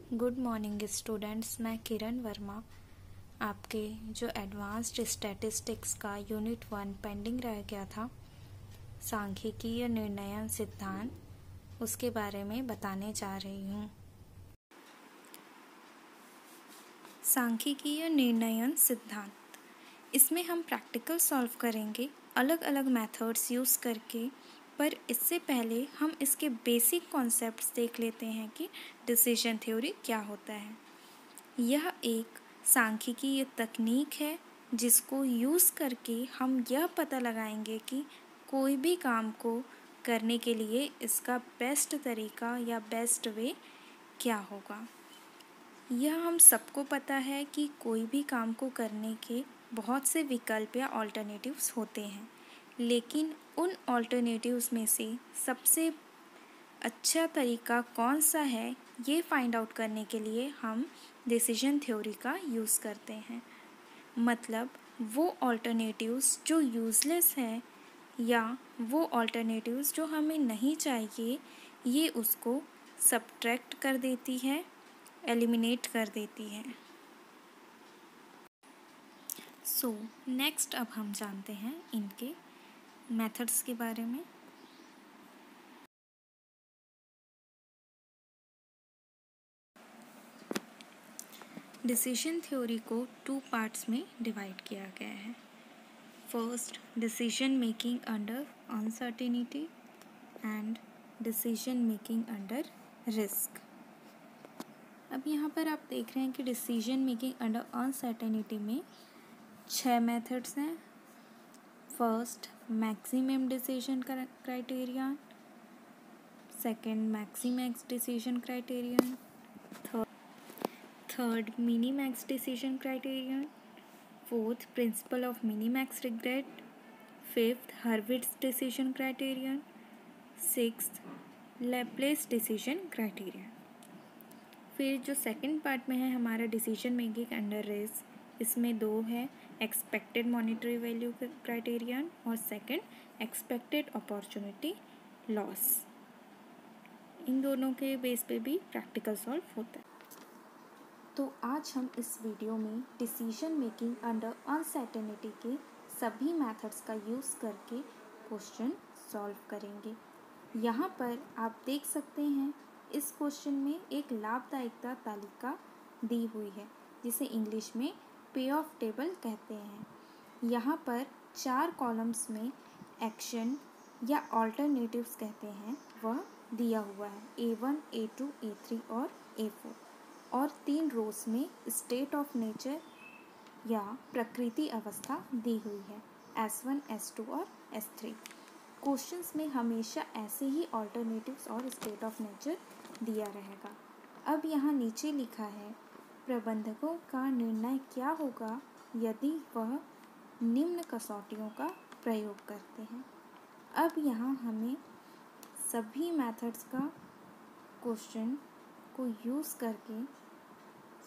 Good morning students. मैं किरण वर्मा आपके जो एडवांस्ड स्टैटिस्टिक्स का यूनिट 1 पेंडिंग रह गया था, सांख्यिकीय निर्णयन सिद्धांत, उसके बारे में बताने जा रही हूँ। सांख्यिकीय निर्णयन सिद्धांत, इसमें हम प्रैक्टिकल सॉल्व करेंगे अलग अलग मेथड्स यूज़ करके। पर इससे पहले हम इसके बेसिक कॉन्सेप्ट्स देख लेते हैं कि डिसीजन थ्योरी क्या होता है। यह एक सांख्यिकीय तकनीक है जिसको यूज़ करके हम यह पता लगाएंगे कि कोई भी काम को करने के लिए इसका बेस्ट तरीका या बेस्ट वे क्या होगा। यह हम सबको पता है कि कोई भी काम को करने के बहुत से विकल्प या ऑल्टरनेटिव्स होते हैं, लेकिन उन ऑल्टरनेटिव्स में से सबसे अच्छा तरीका कौन सा है ये फाइंड आउट करने के लिए हम डिसीजन थ्योरी का यूज़ करते हैं। मतलब वो ऑल्टरनेटिव्स जो यूज़लेस है या वो ऑल्टरनेटिव्स जो हमें नहीं चाहिए, ये उसको सब्ट्रैक्ट कर देती है, एलिमिनेट कर देती है। नेक्स्ट अब हम जानते हैं इनके मेथड्स के बारे में। डिसीजन थ्योरी को 2 पार्ट्स में डिवाइड किया गया है। First, decision making under uncertainty and decision making under risk. अब यहाँ पर आप देख रहे हैं कि डिसीजन मेकिंग अंडर अनसर्टेनिटी में 6 मेथड्स हैं। First, maximum decision criterion. Second, maximax decision criterion. Third, minimax decision criterion. Fourth, principle of minimax regret. Fifth, Hurwitz decision criterion. Sixth, Laplace decision criterion. फिर जो सेकंड पार्ट में है हमारा decision making under risk, इसमें 2 है, expected monetary value criterion और second expected opportunity loss. इन दोनों के बेस पे भी प्रैक्टिकल सॉल्व होता है। तो आज हम इस वीडियो में डिसीजन मेकिंग अंडर अनसर्टेनिटी के सभी मेथड्स का यूज़ करके क्वेश्चन सॉल्व करेंगे। यहाँ पर आप देख सकते हैं इस क्वेश्चन में एक लाभदायकता तालिका दी हुई है जिसे इंग्लिश में पे ऑफ टेबल कहते हैं। यहाँ पर 4 कॉलम्स में एक्शन या ऑल्टरनेटिव्स कहते हैं वह दिया हुआ है, A1, A2, A3 और A4, और 3 रोज में स्टेट ऑफ नेचर या प्रकृति अवस्था दी हुई है, S1, S2 और S3। क्वेश्चंस में हमेशा ऐसे ही ऑल्टरनेटिव्स और स्टेट ऑफ नेचर दिया रहेगा। अब यहाँ नीचे लिखा है, प्रबंधकों का निर्णय क्या होगा यदि वह निम्न कसौटियों का प्रयोग करते हैं। अब यहाँ हमें सभी मेथड्स का क्वेश्चन को यूज़ करके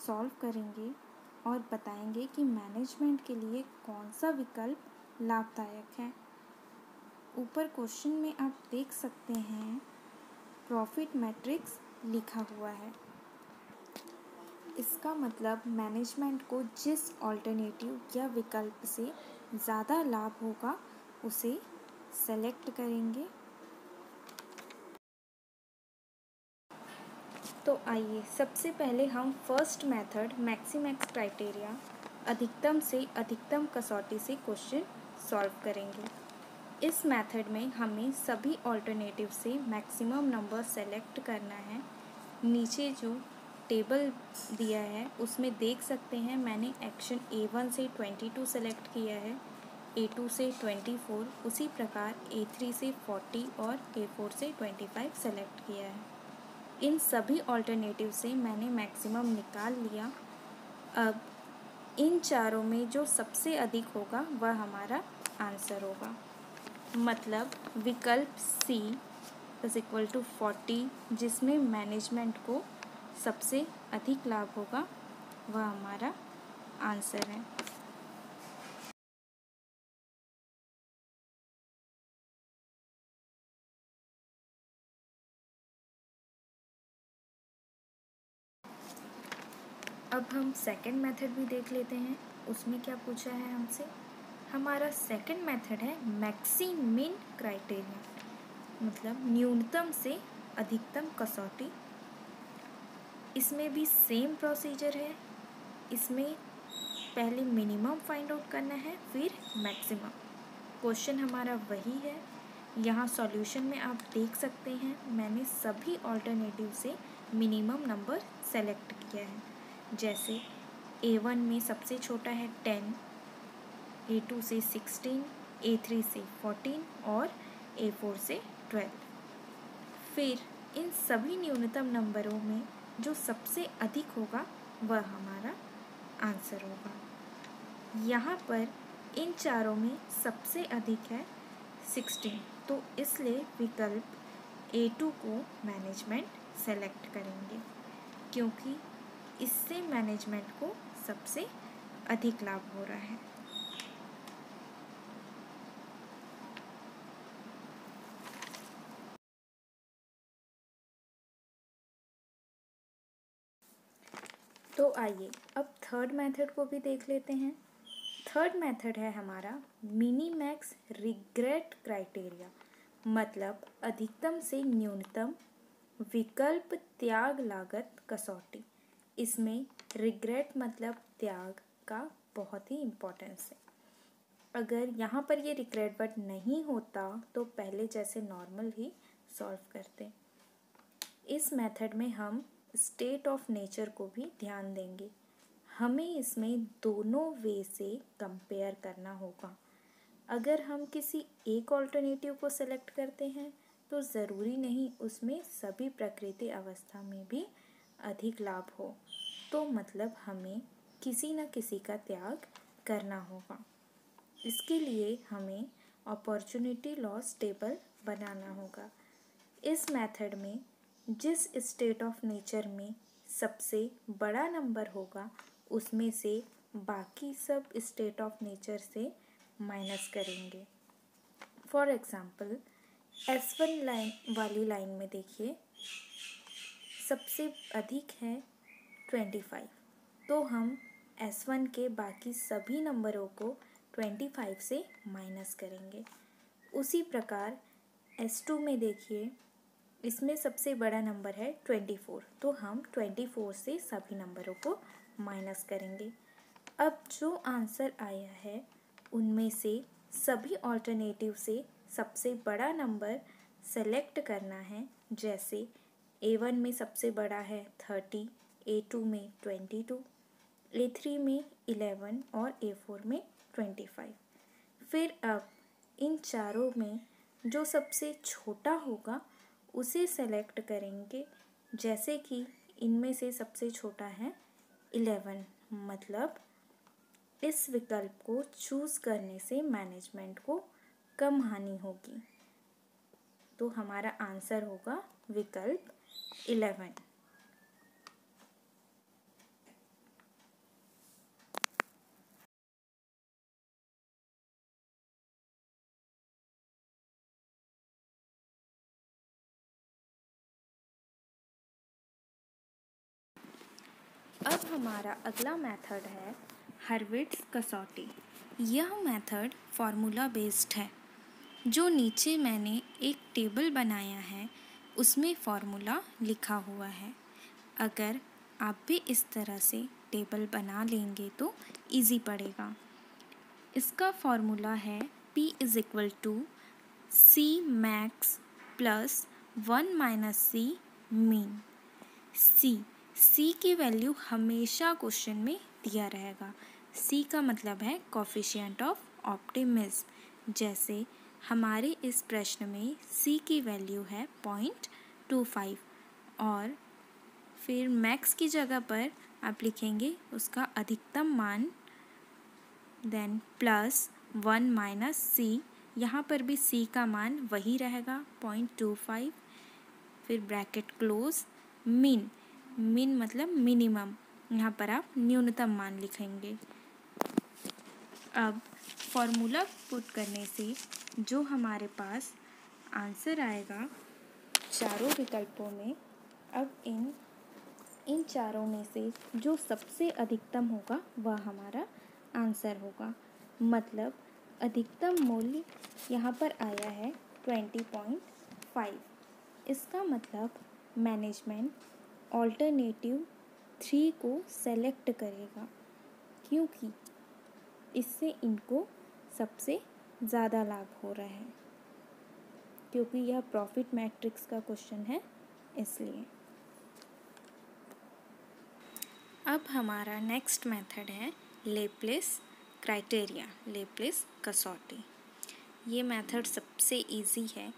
सॉल्व करेंगे और बताएंगे कि मैनेजमेंट के लिए कौन सा विकल्प लाभदायक है। ऊपर क्वेश्चन में आप देख सकते हैं प्रॉफिट मैट्रिक्स लिखा हुआ है। इसका मतलब मैनेजमेंट को जिस ऑल्टरनेटिव या विकल्प से ज़्यादा लाभ होगा उसे सेलेक्ट करेंगे। तो आइए सबसे पहले हम फर्स्ट मेथड मैक्सिमैक्स क्राइटेरिया, अधिकतम से अधिकतम कसौटी से क्वेश्चन सॉल्व करेंगे। इस मेथड में हमें सभी ऑल्टरनेटिव से मैक्सिमम नंबर सेलेक्ट करना है। नीचे जो टेबल दिया है उसमें देख सकते हैं मैंने एक्शन A1 से 22 सेलेक्ट किया है, A2 से 24, उसी प्रकार A3 से 40 और A4 से 25 सेलेक्ट किया है। इन सभी ऑल्टरनेटिव से मैंने मैक्सिमम निकाल लिया। अब इन चारों में जो सबसे अधिक होगा वह हमारा आंसर होगा। मतलब विकल्प C = 40, जिसमें मैनेजमेंट को सबसे अधिक लाभ होगा, वह हमारा आंसर है। अब हम सेकंड मेथड भी देख लेते हैं, उसमें क्या पूछा है हमसे। हमारा सेकंड मेथड है मैक्सिमिन क्राइटेरियन, मतलब न्यूनतम से अधिकतम कसौटी। इसमें भी सेम प्रोसीजर है, इसमें पहले मिनिमम फाइंड आउट करना है, फिर मैक्सिमम। क्वेश्चन हमारा वही है। यहाँ सॉल्यूशन में आप देख सकते हैं मैंने सभी ऑल्टरनेटिव से मिनिमम नंबर सेलेक्ट किया है। जैसे A1 में सबसे छोटा है 10, A2 से 16, A3 से 14 और A4 से 12। फिर इन सभी न्यूनतम नंबरों में जो सबसे अधिक होगा वह हमारा आंसर होगा। यहाँ पर इन चारों में सबसे अधिक है 16, तो इसलिए विकल्प A2 को मैनेजमेंट सेलेक्ट करेंगे, क्योंकि इससे मैनेजमेंट को सबसे अधिक लाभ हो रहा है। तो आइए अब थर्ड मेथड को भी देख लेते हैं। थर्ड मेथड है हमारा मिनी मैक्स रिग्रेट क्राइटेरिया, मतलब अधिकतम से न्यूनतम विकल्प त्याग लागत कसौटी। इसमें रिग्रेट मतलब त्याग का बहुत ही इम्पोर्टेंस है। अगर यहाँ पर ये रिग्रेट बट नहीं होता तो पहले जैसे नॉर्मल ही सॉल्व करते। इस मेथड में हम स्टेट ऑफ नेचर को भी ध्यान देंगे। हमें इसमें दोनों वे से कंपेयर करना होगा। अगर हम किसी एक ऑल्टरनेटिव को सेलेक्ट करते हैं तो ज़रूरी नहीं उसमें सभी प्रकृति अवस्था में भी अधिक लाभ हो, तो मतलब हमें किसी न किसी का त्याग करना होगा। इसके लिए हमें अपॉर्चुनिटी लॉस टेबल बनाना होगा। इस मेथड में जिस स्टेट ऑफ नेचर में सबसे बड़ा नंबर होगा उसमें से बाकी सब स्टेट ऑफ नेचर से माइनस करेंगे। फॉर एग्ज़ाम्पल S1 लाइन वाली लाइन में देखिए सबसे अधिक है 25, तो हम S1 के बाकी सभी नंबरों को 25 से माइनस करेंगे। उसी प्रकार S2 में देखिए इसमें सबसे बड़ा नंबर है 24, तो हम 24 से सभी नंबरों को माइनस करेंगे। अब जो आंसर आया है उनमें से सभी ऑल्टरनेटिव से सबसे बड़ा नंबर सेलेक्ट करना है। जैसे A1 में सबसे बड़ा है 30, A2 में 22, A3 में 11 और A4 में 25। फिर अब इन चारों में जो सबसे छोटा होगा उसे सेलेक्ट करेंगे। जैसे कि इनमें से सबसे छोटा है 11, मतलब इस विकल्प को चूज़ करने से मैनेजमेंट को कम हानि होगी, तो हमारा आंसर होगा विकल्प 11। अब हमारा अगला मेथड है हर्विट्ज़ कसौटी। यह मेथड फार्मूला बेस्ड है। जो नीचे मैंने एक टेबल बनाया है उसमें फार्मूला लिखा हुआ है। अगर आप भी इस तरह से टेबल बना लेंगे तो इजी पड़ेगा। इसका फार्मूला है P = C max plus 1 - C mean. C की वैल्यू हमेशा क्वेश्चन में दिया रहेगा। C का मतलब है कोफिशिएंट ऑफ ऑप्टिमिज्म। जैसे हमारे इस प्रश्न में C की वैल्यू है 0.25 और फिर मैक्स की जगह पर आप लिखेंगे उसका अधिकतम मान, देन प्लस 1 - C। यहाँ पर भी C का मान वही रहेगा 0.25, फिर ब्रैकेट क्लोज, मीन मतलब मिनिमम, यहाँ पर आप न्यूनतम मान लिखेंगे। अब फॉर्मूला पुट करने से जो हमारे पास आंसर आएगा चारों विकल्पों में, अब इन इन चारों में से जो सबसे अधिकतम होगा वह हमारा आंसर होगा। मतलब अधिकतम मूल्य यहाँ पर आया है 20.5। इसका मतलब मैनेजमेंट ऑल्टरनेटिव 3 को सेलेक्ट करेगा, क्योंकि इससे इनको सबसे ज़्यादा लाभ हो रहा है, क्योंकि यह प्रॉफिट मैट्रिक्स का क्वेश्चन है इसलिए। अब हमारा नेक्स्ट मेथड है लेप्लेस क्राइटेरिया, लेप्लेस कसौटी। ये मेथड सबसे इजी है।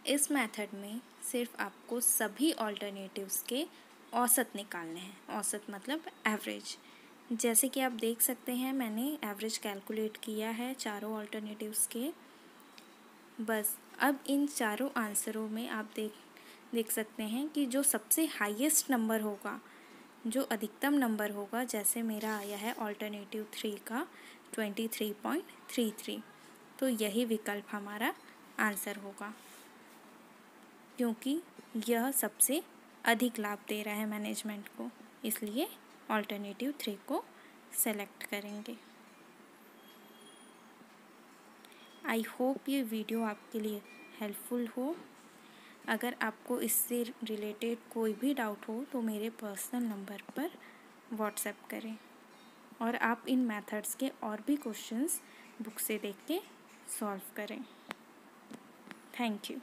इस मेथड में सिर्फ आपको सभी ऑल्टरनेटिव्स के औसत निकालने हैं। औसत मतलब एवरेज। जैसे कि आप देख सकते हैं मैंने एवरेज कैलकुलेट किया है चारों ऑल्टरनेटिव्स के। बस अब इन चारों आंसरों में आप देख सकते हैं कि जो सबसे हाईएस्ट नंबर होगा, जो अधिकतम नंबर होगा, जैसे मेरा आया है ऑल्टरनेटिव 3 का 23.33, तो यही विकल्प हमारा आंसर होगा, क्योंकि यह सबसे अधिक लाभ दे रहा है मैनेजमेंट को, इसलिए ऑल्टरनेटिव 3 को सेलेक्ट करेंगे। आई होप ये वीडियो आपके लिए हेल्पफुल हो। अगर आपको इससे रिलेटेड कोई भी डाउट हो तो मेरे पर्सनल नंबर पर व्हाट्सएप करें, और आप इन मेथड्स के और भी क्वेश्चंस बुक से देख के सॉल्व करें। Thank you.